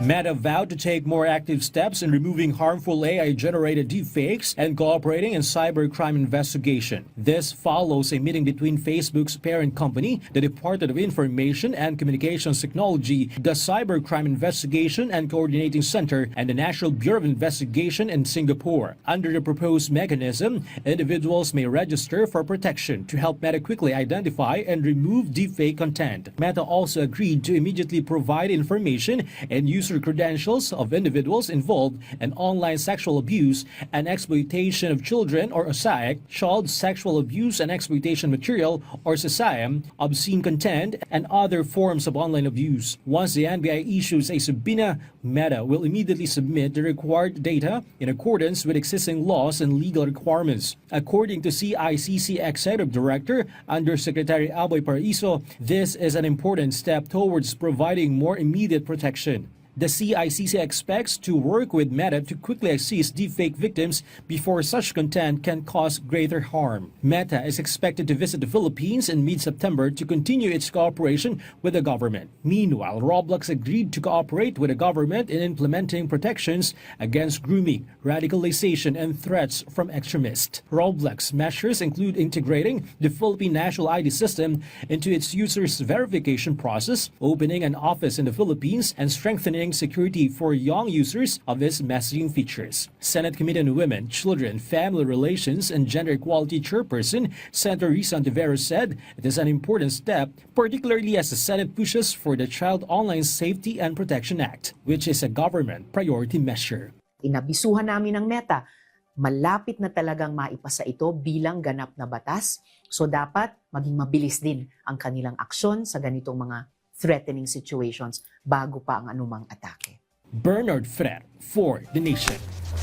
Meta vowed to take more active steps in removing harmful AI-generated deepfakes and cooperating in cybercrime investigation. This follows a meeting between Facebook's parent company, the Department of Information and Communications Technology, the Cybercrime Investigation and Coordinating Center, and the National Bureau of Investigation in Singapore. Under the proposed mechanism, individuals may register for protection to help Meta quickly identify and remove deepfake content. Meta also agreed to immediately provide information and user credentials of individuals involved in online sexual abuse and exploitation of children, or OSAIC, child sexual abuse and exploitation material, or CSAIM, obscene content, and other forms of online abuse. Once the NBI issues a subpoena, Meta will immediately submit the required data in accordance with existing laws and legal requirements. According to CICC Executive Director Undersecretary Aboy Paraiso, this is an important step towards providing more immediate protection. The CICC expects to work with Meta to quickly assist deepfake victims before such content can cause greater harm. Meta is expected to visit the Philippines in mid-September to continue its cooperation with the government. Meanwhile, Roblox agreed to cooperate with the government in implementing protections against grooming, radicalization, and threats from extremists. Roblox measures include integrating the Philippine National ID system into its users' verification process, opening an office in the Philippines, and strengthening security for young users of its messaging features. Senate Committee on Women, Children, Family Relations, and Gender Equality Chairperson Senator Risa Ontiveros said it is an important step, particularly as the Senate pushes for the Child Online Safety and Protection Act, which is a government priority measure. Inabisuhan namin ng Meta, malapit na talagang maipasa ito bilang ganap na batas. So dapat maging mabilis din ang kanilang aksyon sa ganitong mga threatening situations bago pa ang anumang atake. Bernard Ferrer for The Nation.